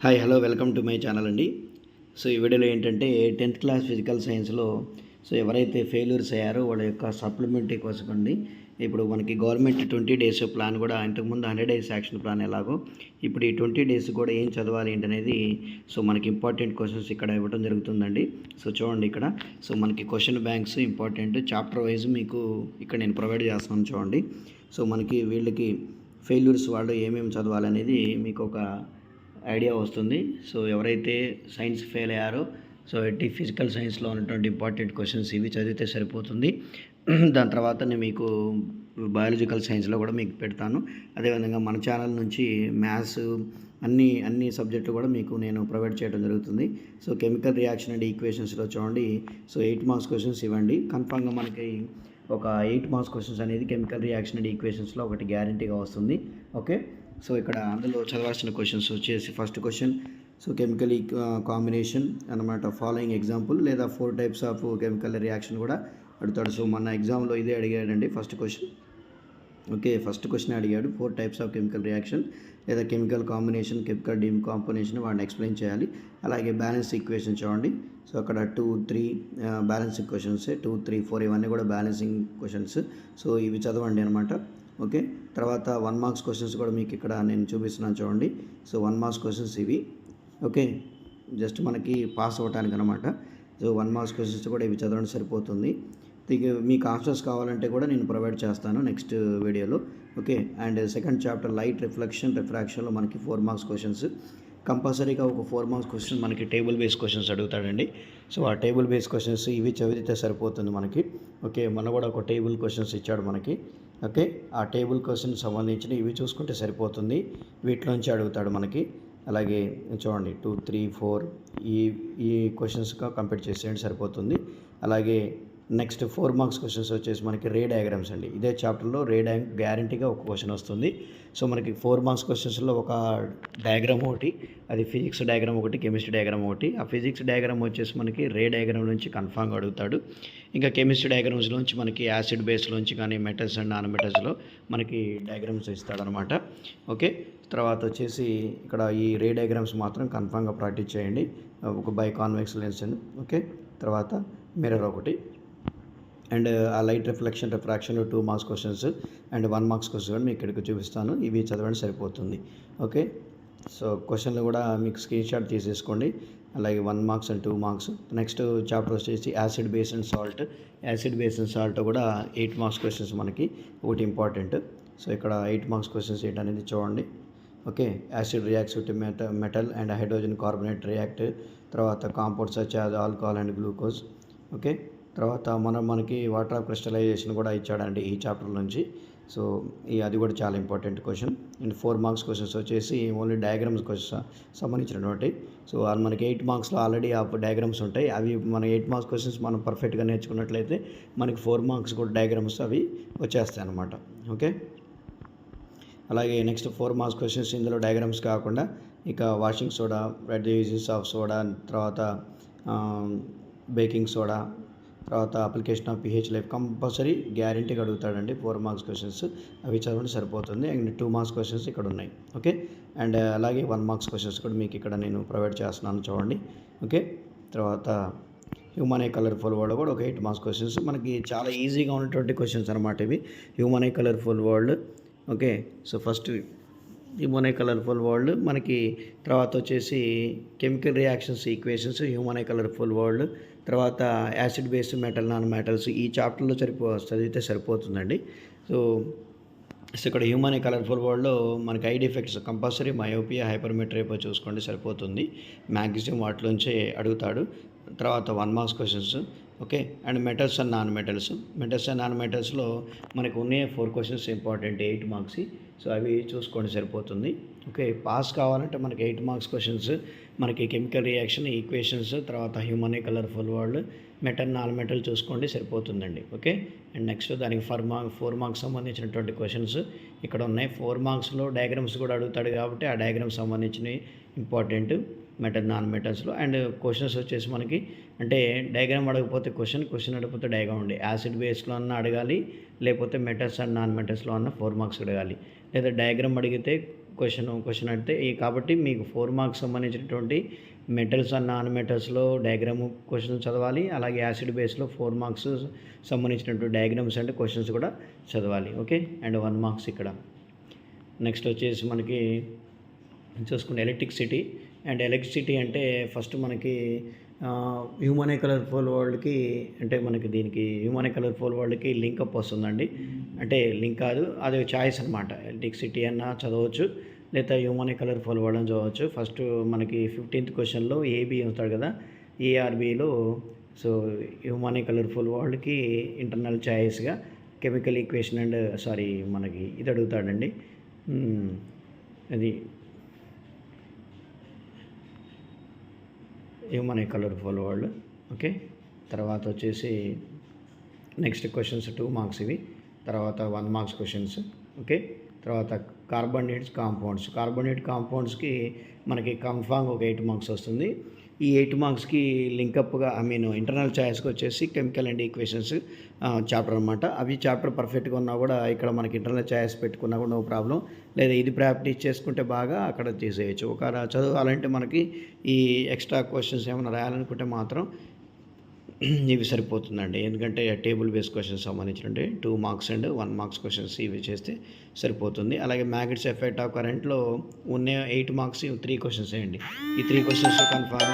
Hi hello welcome to my channel అండి. So ఈ వీడియోలో ఏంటంటే 10th క్లాస్ ఫిజికల్ సైన్స్లో ఎవరైతే ఫెయిల్యూర్స్ అయ్యారో వాళ్ళ యొక్క సప్లిమెంటరీ కోసం అండి. ఇప్పుడు మనకి గవర్నమెంట్ 20 డేస్ ప్లాన్ కూడా ఇంతకుముందు 100 డేస్ యాక్షన్ ప్లాన్ ఎలాగో ఇప్పుడు ఈ 20 డేస్ కూడా ఏం చదవాలి ఏంటనేది మనకి ఇంపార్టెంట్ క్వశ్చన్స్ ఇక్కడ ఇవ్వడం జరుగుతుందండి. చూడండి ఇక్కడ మనకి question banks important chapter wise మీకు ఇక్కడ నేను ప్రొవైడ్ చేస్తాను చూడండి. మనకి వీళ్ళకి ఫెయిల్యూర్స్ వాళ్ళు ఏమేమి చదవాలి అనేది మీకు ఒక ఐడియా వస్తుంది. ఎవరైతే సైన్స్ ఫెయిల్ అయ్యారో ఎట్టి ఫిజికల్ సైన్స్లో ఉన్నటువంటి ఇంపార్టెంట్ క్వశ్చన్స్ ఇవి చదివితే సరిపోతుంది. దాని తర్వాతనే మీకు బయాలజికల్ సైన్స్లో కూడా మీకు పెడతాను. అదేవిధంగా మన ఛానల్ నుంచి మ్యాథ్స్ అన్ని సబ్జెక్టులు కూడా మీకు నేను ప్రొవైడ్ చేయడం జరుగుతుంది. కెమికల్ రియాక్షన్ అండ్ ఈక్వేషన్స్లో చూడండి 8 మార్క్స్ క్వశ్చన్స్ ఇవ్వండి. కన్ఫామ్గా మనకి ఒక 8 మార్క్స్ క్వశ్చన్స్ అనేది కెమికల్ రియాక్షన్ అండ్ ఈక్వేషన్స్లో ఒకటి గ్యారంటీగా వస్తుంది. ఓకే, ఇక్కడ అందులో చదవాల్సిన క్వశ్చన్స్ వచ్చేసి ఫస్ట్ క్వశ్చన్ కెమికల్ కాంబినేషన్ అన్నమాట. ఫాలోయింగ్ ఎగ్జాంపుల్ లేదా 4 టైప్స్ ఆఫ్ కెమికల్ రియాక్షన్ కూడా అడుగుతాడు. మన ఎగ్జామ్లో ఇదే అడిగాడండి first question. Okay, first question అడిగాడు 4 టైప్స్ ఆఫ్ కెమికల్ రియాక్షన్ లేదా కెమికల్ కాంబినేషన్, కెమికల్ డీకంపోజిషన్ వాటిని ఎక్స్ప్లెయిన్ చేయాలి. అలాగే బ్యాలెన్స్ ఈక్వేషన్ చూడండి. అక్కడ 2, 3 బ్యాలెన్సింగ్ క్వశ్చన్స్, 2, 3, 4 ఇవన్నీ కూడా బ్యాలెన్సింగ్ క్వశ్చన్స్. ఇవి చదవండి అనమాట. ఓకే, తర్వాత 1 మార్క్స్ క్వశ్చన్స్ కూడా మీకు ఇక్కడ నేను చూపిస్తున్నాను చూడండి. 1 మార్క్స్ క్వశ్చన్స్ ఇవి. ఓకే, జస్ట్ మనకి పాస్ అవ్వటానికి అనమాట. 1 మార్క్స్ క్వశ్చన్స్ కూడా ఇవి చదవడం సరిపోతుంది. మీకు ఆన్సర్స్ కావాలంటే కూడా నేను ప్రొవైడ్ చేస్తాను నెక్స్ట్ వీడియోలో. Okay, and second chapter light రిఫ్రాక్షన్లో మనకి 4 మార్క్స్ క్వశ్చన్స్ కంపల్సరీగా ఒక 4 మార్క్స్ క్వశ్చన్ మనకి టేబుల్ బేస్ క్వశ్చన్స్ అడుగుతాడండి. ఆ టేబుల్ బేస్ క్వశ్చన్స్ ఇవి చదివితే సరిపోతుంది మనకి. ఓకే, మన కూడా ఒక టేబుల్ క్వశ్చన్స్ ఇచ్చాడు మనకి. ఓకే, ఆ టేబుల్ క్వశ్చన్ సంబంధించిన ఇవి చూసుకుంటే సరిపోతుంది. వీటిలోంచి అడుగుతాడు మనకి. అలాగే చూడండి 2, 3, 4 ఈ క్వశ్చన్స్గా కంప్లీట్ చేసేయండి సరిపోతుంది. అలాగే నెక్స్ట్ 4 మార్క్స్ క్వశ్చన్స్ వచ్చేసి మనకి రే డయాగ్రామ్స్ అండి. ఇదే చాప్టర్లో రే గ్యారంటీగా ఒక క్వశ్చన్ వస్తుంది. మనకి 4 మార్క్స్ క్వశ్చన్స్లో ఒక డయాగ్రామ్ ఒకటి, అది ఫిజిక్స్ డయాగ్రామ్ ఒకటి, కెమిస్ట్రీ డయాగ్రామ్ ఒకటి. ఆ ఫిజిక్స్ డయాగ్రామ్ వచ్చేసి మనకి రే డయాగ్రామ్ నుంచి కన్ఫామ్గా అడుగుతాడు. ఇంకా కెమిస్ట్రీ డయాగ్రామ్స్ నుంచి మనకి యాసిడ్ బేస్లోంచి కానీ మెటల్స్ అండ్ నాన్ మెటల్స్లో మనకి డయాగ్రామ్స్ ఇస్తాడనమాట. ఓకే, తర్వాత వచ్చేసి ఇక్కడ ఈ రే డయాగ్రామ్స్ మాత్రం కన్ఫామ్గా ప్రాక్టీస్ చేయండి. ఒక biconvex lens and okay, తర్వాత మిర్రర్ ఒకటి, అండ్ ఆ లైట్ రిఫ్రాక్షన్లో 2 marks questions and 1 marks question కూడా మీకు ఇక్కడికి చూపిస్తాను. ఇవి చదవండి సరిపోతుంది. ఓకే, క్వశ్చన్లు కూడా మీకు స్క్రీన్ షాట్ తీసేసుకోండి. అలాగే 1 marks and 2 marks. Next chapter వచ్చేసి acid base and salt. Acid base and salt కూడా 8 మార్క్స్ క్వశ్చన్స్ మనకి ఒకటి ఇంపార్టెంట్. ఇక్కడ 8 మార్క్స్ క్వశ్చన్స్ ఏంటనేది చూడండి. Okay, acid reacts with metal and hydrogen carbonate react. తర్వాత compounds such as alcohol and glucose. Okay, తర్వాత మనకి వాటర్ ఆఫ్ క్రిస్టలైజేషన్ కూడా ఇచ్చాడండి ఈ చాప్టర్ నుంచి. అది కూడా చాలా important question. And 4 marks questions వచ్చేసి ఓన్లీ డయాగ్రామ్స్ క్వశ్చన్ సంబంధించినటువంటి. మనకి 8 మార్క్స్లో ఆల్రెడీ ఆ డయాగ్రామ్స్ ఉంటాయి. అవి మన 8 మార్క్స్ క్వశ్చన్స్ మనం పర్ఫెక్ట్గా నేర్చుకున్నట్లయితే మనకి 4 మార్క్స్ కూడా డయాగ్రామ్స్ అవి వచ్చేస్తాయి అన్నమాట. ఓకే, అలాగే నెక్స్ట్ 4 మార్క్స్ క్వశ్చన్స్ ఇందులో డయాగ్రామ్స్ కాకుండా ఇక washing soda, uses of soda, తర్వాత బేకింగ్ సోడా, తర్వాత application of pH life compulsory గ్యారంటీగా అడుగుతాడండి. 4 మార్క్స్ క్వశ్చన్స్ అవి చదవండి సరిపోతుంది. అండ్ 2 మార్క్స్ క్వశ్చన్స్ ఇక్కడ ఉన్నాయి. ఓకే, అండ్ అలాగే 1 మార్క్స్ క్వశ్చన్స్ కూడా మీకు ఇక్కడ నేను ప్రొవైడ్ చేస్తున్నాను చూడండి. ఓకే, తర్వాత హ్యూమన్ ఐ కలర్ఫుల్ వరల్డ్ కూడా ఒక 8 మార్క్స్ క్వశ్చన్స్ మనకి చాలా ఈజీగా ఉన్నటువంటి క్వశ్చన్స్ అనమాట ఇవి. Human eye colourful world. Okay, first human eye colourful world మనకి, తర్వాత వచ్చేసి chemical reactions equations, human eye colourful world, తర్వాత acid base metal non metals ఈ చాప్టర్లో చదివితే సరిపోతుందండి. ఇక్కడ హ్యూమన్ ఐ కలర్ఫుల్ వరల్డ్లో మనకి eye defects compulsory myopia, hypermetropia చూసుకోండి సరిపోతుంది. మ్యాక్సిమం వాటిలోంచే అడుగుతాడు. తర్వాత 1 marks questions. Okay, and metals and non మెటల్స్లో మనకు ఉన్నాయి 4 క్వశ్చన్స్ ఇంపార్టెంట్ 8 మార్క్స్. అవి చూసుకోండి సరిపోతుంది. ఓకే, పాస్ కావాలంటే మనకి 8 మార్క్స్ క్వశ్చన్స్ మనకి కెమికల్ రియాక్షన్ ఈక్వేషన్స్, తర్వాత human eye colourful world, metal non metal చూసుకోండి సరిపోతుందండి. ఓకే, అండ్ నెక్స్ట్ దానికి 4 మార్క్స్ సంబంధించినటువంటి క్వశ్చన్స్ ఇక్కడ ఉన్నాయి. 4 మార్క్స్లో డయాగ్రామ్స్ కూడా అడుగుతాడు కాబట్టి ఆ డయాగ్రామ్స్ సంబంధించినవి ఇంపార్టెంట్ మెటల్ నాన్ మెటల్స్లో. అండ్ క్వశ్చన్స్ వచ్చేసి మనకి అంటే డయాగ్రామ్ అడగకపోతే క్వశ్చన్ అడగకపోతే డయాగ్రామ్ ఉండే యాసిడ్ బేస్లో అన్న అడగాలి, లేకపోతే మెటల్స్ అండ్ నాన్ మెటల్స్లో అన్న 4 మార్క్స్ అడగాలి. లేదా డయాగ్రామ్ అడిగితే క్వశ్చన్ అడిగితే కాబట్టి మీకు 4 మార్క్స్ సంబంధించినటువంటి మెటల్స్ అండ్ నాన్ మెటల్స్లో డయాగ్రామ్ క్వశ్చన్స్ చదవాలి. అలాగే యాసిడ్ బేస్లో 4 మార్క్స్ సంబంధించినటువంటి డయాగ్రామ్స్ అంటే క్వశ్చన్స్ కూడా చదవాలి. ఓకే, అండ్ 1 మార్క్స్ ఇక్కడ. నెక్స్ట్ వచ్చేసి మనకి చూసుకుంటే ఎలక్ట్రిసిటీ అంటే ఫస్ట్ మనకి హ్యూమన్ కలర్ఫుల్ వరల్డ్కి అంటే మనకి దీనికి హ్యూమన్ కలర్ఫుల్ వరల్డ్కి లింకప్ వస్తుందండి. అంటే లింక్ కాదు, అది చాయిస్ అనమాట. ఎలక్ట్రిసిటీ అన్న చదవచ్చు లేదా హ్యూమన్ కలర్ఫుల్ వరల్డ్ అని చదవచ్చు. ఫస్ట్ మనకి 15th క్వశ్చన్లో ఏబి వస్తాడు కదా, ఏఆర్బిలో సో హ్యూమన్ కలర్ఫుల్ వరల్డ్కి ఇంటర్నల్ చాయిస్గా కెమికల్ ఈక్వేషన్ అండ్ మనకి ఇది అడుగుతాడండి. అది హ్యూమన్ కలర్ఫుల్ వరల్డ్. ఓకే, తర్వాత వచ్చేసి నెక్స్ట్ క్వశ్చన్స్ 2 మార్క్స్ ఇవి. తర్వాత 1 మార్క్స్ క్వశ్చన్స్. ఓకే, తర్వాత కార్బోనేట్ కాంపౌండ్స్కి మనకి కన్ఫామ్ ఒక 8 మార్క్స్ వస్తుంది. ఈ 8 మార్క్స్కి లింకప్గా ఇంటర్నల్ చాయిస్కి వచ్చేసి కెమికల్ అండ్ ఈక్వేషన్స్ చాప్టర్ అనమాట. అవి చాప్టర్ పర్ఫెక్ట్గా ఉన్నా కూడా ఇక్కడ మనకి ఇంటర్నల్ చాయిస్ పెట్టుకున్నా కూడా నో ప్రాబ్లం. లేదా ఇది ప్రాక్టీస్ చేసుకుంటే బాగా అక్కడ చేసేయచ్చు. ఒక చదవాలంటే మనకి ఈ ఎక్స్ట్రా క్వశ్చన్స్ ఏమైనా రాయాలనుకుంటే మాత్రం ఇవి సరిపోతుందండి. ఎందుకంటే టేబుల్ బేస్ క్వశ్చన్స్ సంబంధించినట్టు 2 మార్క్స్ అండ్ 1 మార్క్స్ క్వశ్చన్స్ ఇవి చేస్తే సరిపోతుంది. అలాగే మ్యాగ్నెటిక్ ఎఫెక్ట్ ఆఫ్ కరెంట్లో ఉన్న 8 మార్క్స్ 3 క్వశ్చన్స్ వేయండి. ఈ 3 క్వశ్చన్స్ కన్ఫామ్